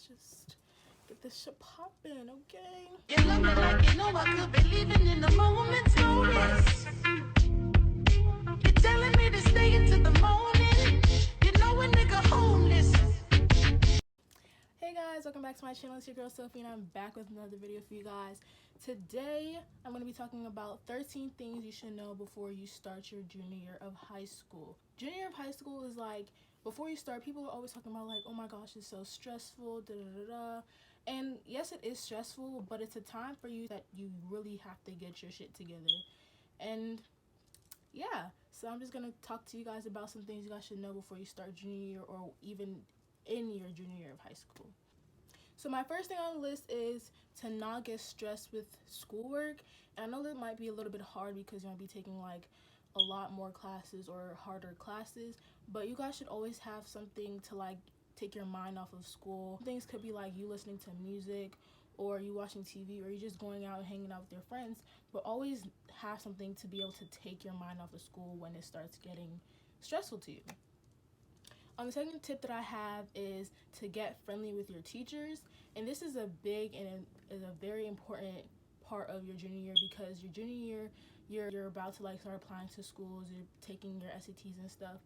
just get this shit popping, okay? You love me like you know I could be leaving in the moment's notice. You're telling me to stay into the morning. You know a nigga homeless. Hey guys, welcome back to my channel. It's your girl Sophie and I'm back with another video for you guys. Today I'm going to be talking about 13 things you should know before you start your junior year of high school. Junior year of high school is like, before you start, people are always talking about like, oh my gosh, it's so stressful, da da da da. And yes, it is stressful, but it's a time for you that you really have to get your shit together. And yeah, so I'm just going to talk to you guys about some things you guys should know before you start junior year or even in your junior year of high school. So my first thing on the list is to not get stressed with schoolwork. And I know that might be a little bit hard because you're going to be taking like a lot more classes or harder classes, but you guys should always have something to like take your mind off of school. Things could be like you listening to music or you watching TV or you just going out and hanging out with your friends, but always have something to be able to take your mind off of school when it starts getting stressful to you. The second tip that I have is to get friendly with your teachers, and this is a big and is a very important part of your junior year because your junior year you're about to like start applying to schools, you're taking your SATs and stuff,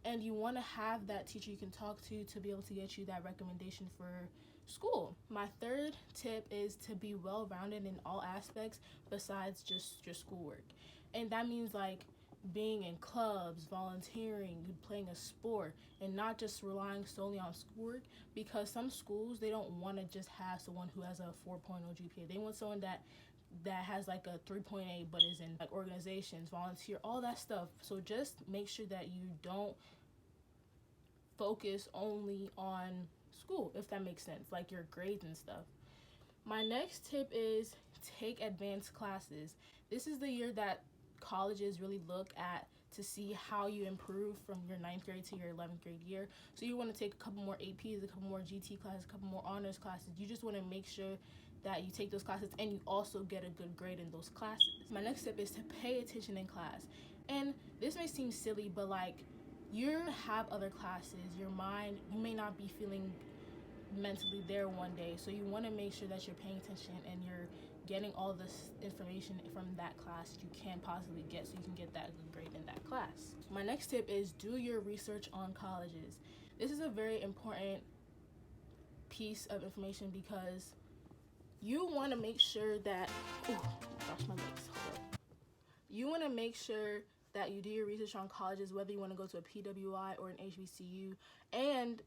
and you want to have that teacher you can talk to be able to get you that recommendation for school. My third tip is to be well-rounded in all aspects besides just your schoolwork, and that means like being in clubs, volunteering, playing a sport, and not just relying solely on schoolwork, because some schools, they don't want to just have someone who has a 4.0 GPA. They want someone that has like a 3.8 but is in like organizations, volunteer, all that stuff. So just make sure that you don't focus only on school, if that makes sense, like your grades and stuff. My next tip is take advanced classes. This is the year that colleges really look at to see how you improve from your 9th grade to your 11th grade year. So you want to take a couple more APs, a couple more GT classes, a couple more honors classes. You just want to make sure that you take those classes and you also get a good grade in those classes. My next tip is to pay attention in class. And this may seem silly, but like, you have other classes, your mind, you may not be feeling mentally there one day, so you want to make sure that you're paying attention and you're getting all this information from that class you can possibly get so you can get that good grade in that class. My next tip is do your research on colleges. This is a very important piece of information because you want to make sure that gosh, my legs, hold up. You want to make sure that you do your research on colleges, whether you want to go to a PWI or an HBCU, and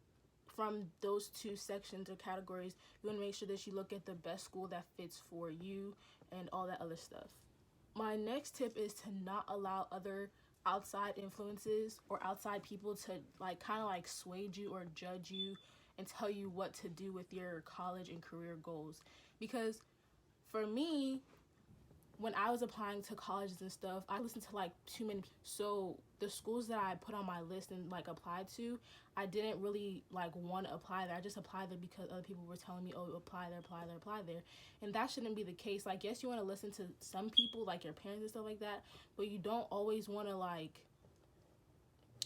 from those two sections or categories, you want to make sure that you look at the best school that fits for you and all that other stuff. My next tip is to not allow other outside influences or outside people to like kind of like sway you or judge you and tell you what to do with your college and career goals. Because for me, when I was applying to colleges and stuff, I listened to like too many people. So the schools that I put on my list and like applied to, I didn't really like want to apply there. I just applied there because other people were telling me, oh, apply there, apply there, apply there. And that shouldn't be the case. Like, yes, you want to listen to some people, like your parents and stuff like that, but you don't always want to like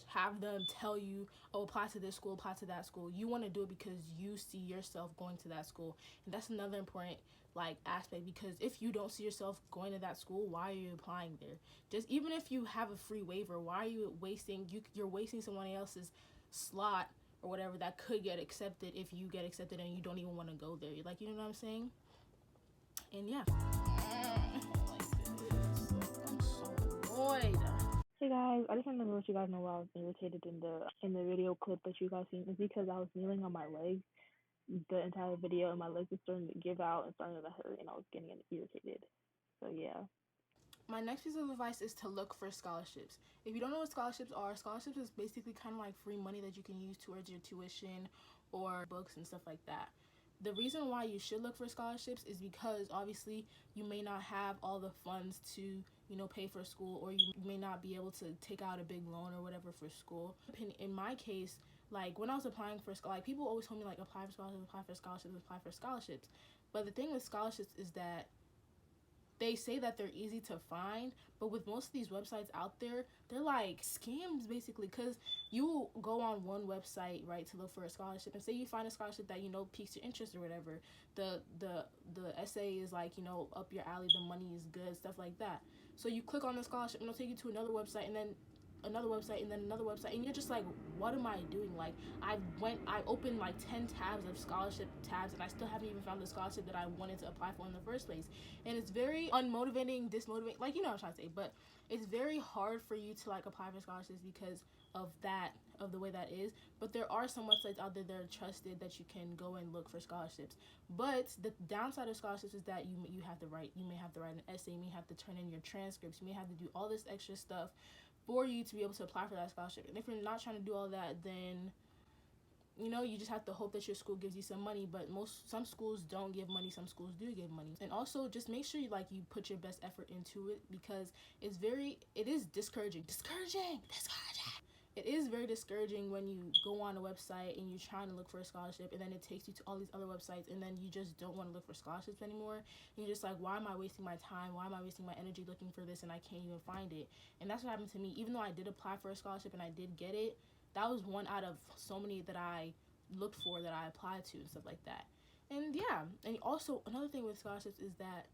have them tell you, oh, apply to this school, apply to that school. You want to do it because you see yourself going to that school. And that's another important like aspect, because if you don't see yourself going to that school, why are you applying there? Just even if you have a free waiver, why are you wasting, you're wasting someone else's slot or whatever that could get accepted if you get accepted and you don't even want to go there. Like, you know what I'm saying? And yeah. I'm so annoyed. Hey guys, I just wanted to let you guys know why I was irritated in the video clip that you guys seen. It's because I was kneeling on my legs the entire video and my legs were starting to give out and starting to hurt and I was getting irritated. So yeah. My next piece of advice is to look for scholarships. If you don't know what scholarships are, scholarships is basically kind of like free money that you can use towards your tuition or books and stuff like that. The reason why you should look for scholarships is because obviously you may not have all the funds to, you know, pay for school, or you may not be able to take out a big loan or whatever for school. In my case, like when I was applying for school, like people always told me like apply for scholarships, apply for scholarships, apply for scholarships. But the thing with scholarships is that they say that they're easy to find, but with most of these websites out there, they're like scams basically, because you go on one website, right, to look for a scholarship, and say you find a scholarship that, you know, piques your interest or whatever. The essay is like, you know, up your alley, the money is good, stuff like that. So you click on the scholarship and it'll take you to another website, and then another website, and then another website, and you're just like, what am I doing? Like, I opened like 10 tabs of scholarship tabs, and I still haven't even found the scholarship that I wanted to apply for in the first place. And it's very unmotivating, dismotivating, like, you know what I'm trying to say. But it's very hard for you to like apply for scholarships because of the way that is. But there are some websites out there that are trusted that you can go and look for scholarships. But the downside of scholarships is that you may have to write an essay, you may have to turn in your transcripts, you may have to do all this extra stuff for you to be able to apply for that scholarship. And if you're not trying to do all that, then, you know, you just have to hope that your school gives you some money. But some schools don't give money, some schools do give money. And also just make sure you put your best effort into it, because it is discouraging. It is very discouraging when you go on a website and you're trying to look for a scholarship, and then it takes you to all these other websites, and then you just don't want to look for scholarships anymore. And you're just like, why am I wasting my time? Why am I wasting my energy looking for this, and I can't even find it? And that's what happened to me. Even though I did apply for a scholarship and I did get it, that was one out of so many that I looked for, that I applied to, and stuff like that. And yeah, and also another thing with scholarships is that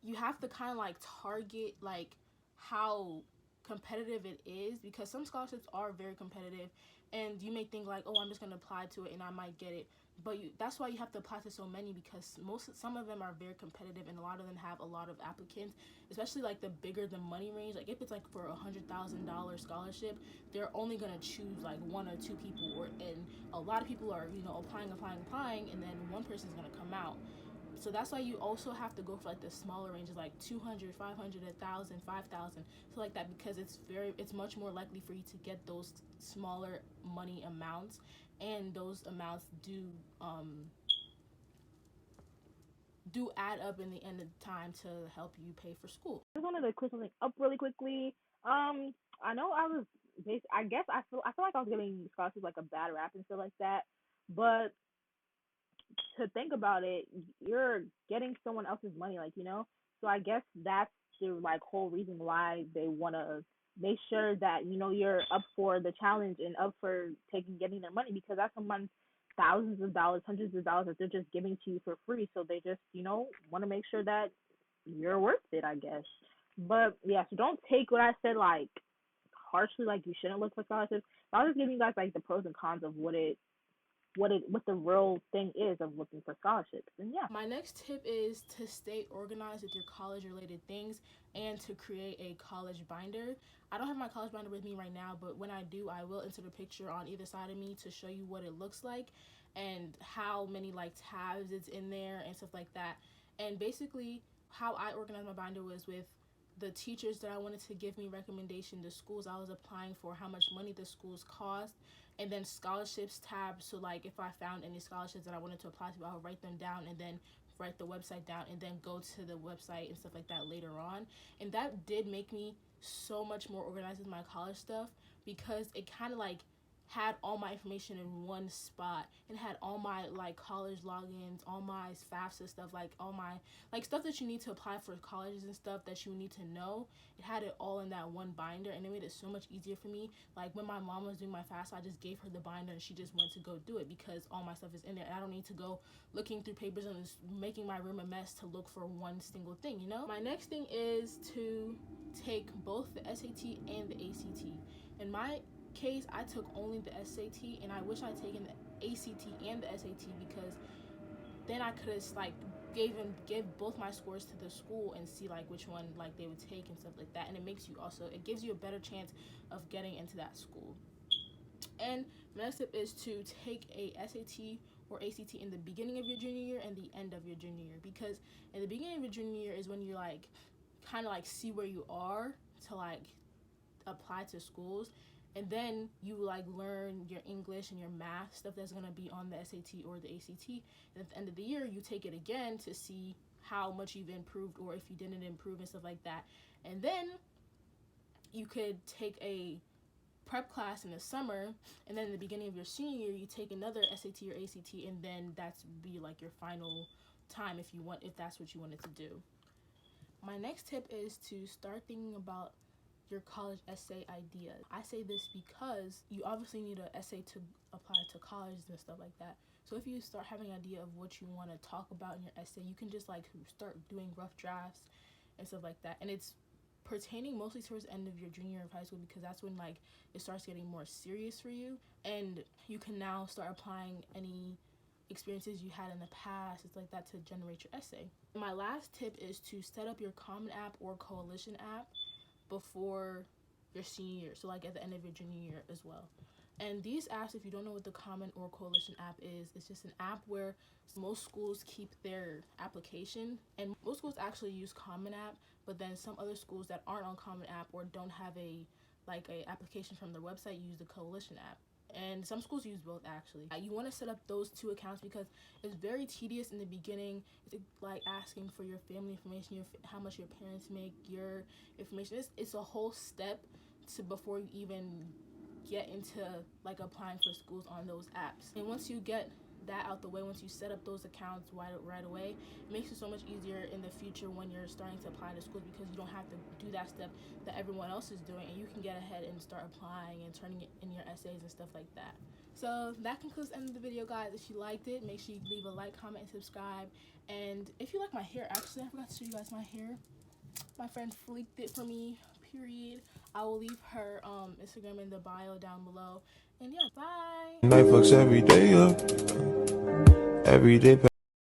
you have to kind of like target like how competitive it is, because some scholarships are very competitive, and you may think like, oh, I'm just going to apply to it and I might get it. But that's why you have to apply to so many, because some of them are very competitive, and a lot of them have a lot of applicants, especially like the bigger the money range. Like if it's like for $100,000 scholarship, they're only going to choose like one or two people, and a lot of people are, you know, applying, and then one person's going to come out. So that's why you also have to go for like the smaller ranges, like 200, 500, 1,000, 5,000, so like that, because it's much more likely for you to get those smaller money amounts, and those amounts do add up in the end of the time to help you pay for school. I just wanted to clear something up really quickly. I know I guess I feel like I was giving scholarships like a bad rap and stuff like that, but to think about it, you're getting someone else's money, like, you know. So I guess that's the like whole reason why they wanna make sure that, you know, you're up for the challenge and up for getting their money, because that's someone's thousands of dollars, hundreds of dollars that they're just giving to you for free. So they just, you know, want to make sure that you're worth it, I guess. But yeah, so don't take what I said like harshly, like you shouldn't look for scholarships. I was just giving you guys like the pros and cons of what the real thing is of looking for scholarships. And yeah. My next tip is to stay organized with your college related things, and to create a college binder. I don't have my college binder with me right now, but when I do, I will insert a picture on either side of me to show you what it looks like and how many like tabs it's in there and stuff like that. And basically how I organized my binder was with the teachers that I wanted to give me recommendation, the schools I was applying for, how much money the schools cost, and then scholarships tab. So like if I found any scholarships that I wanted to apply to, I would write them down and then write the website down, and then go to the website and stuff like that later on. And that did make me so much more organized with my college stuff, because it kind of like had all my information in one spot, and had all my like college logins, all my FAFSA stuff, like all my like stuff that you need to apply for colleges and stuff that you need to know. It had it all in that one binder, and it made it so much easier for me. Like when my mom was doing my FAFSA, I just gave her the binder and she just went to go do it, because all my stuff is in there, and I don't need to go looking through papers and just making my room a mess to look for one single thing, you know? My next thing is to take both the SAT and the ACT. In my case, I took only the SAT, and I wish I'd taken the ACT and the SAT, because then I could have like give both my scores to the school and see like which one like they would take and stuff like that. And it gives you a better chance of getting into that school. And my next tip is to take a SAT or ACT in the beginning of your junior year and the end of your junior year, because in the beginning of your junior year is when you like kind of like see where you are to like apply to schools. And then you like learn your English and your math stuff that's going to be on the SAT or the ACT. And at the end of the year, you take it again to see how much you've improved, or if you didn't improve and stuff like that. And then you could take a prep class in the summer, and then in the beginning of your senior year, you take another SAT or ACT, and then that's be like your final time if that's what you wanted to do. My next tip is to start thinking about your college essay ideas. I say this because you obviously need an essay to apply to colleges and stuff like that. So if you start having an idea of what you want to talk about in your essay, you can just like start doing rough drafts and stuff like that. And it's pertaining mostly towards the end of your junior year of high school, because that's when like it starts getting more serious for you, and you can now start applying any experiences you had in the past, it's like that, to generate your essay. My last tip is to set up your Common App or Coalition app before your senior year, so like at the end of your junior year as well. And these apps, if you don't know what the Common or Coalition app is, it's just an app where most schools keep their application, and most schools actually use Common App, but then some other schools that aren't on Common App or don't have a application from their website use the Coalition app. And some schools use both, actually. You want to set up those two accounts because it's very tedious in the beginning. It's like asking for your family information, how much your parents make, your information. It's a whole step before you even get into like applying for schools on those apps. And once you get that out the way, once you set up those accounts right away, it makes it so much easier in the future when you're starting to apply to schools, because you don't have to do that step that everyone else is doing, and you can get ahead and start applying and turning it in your essays and stuff like that. So that concludes the end of the video, guys. If you liked it, make sure you leave a like, comment, and subscribe. And if you like my hair, actually I forgot to show you guys my hair. My friend fleeked it for me, period. I will leave her Instagram in the bio down below. And yeah, bye. Night fucks every day up, every day.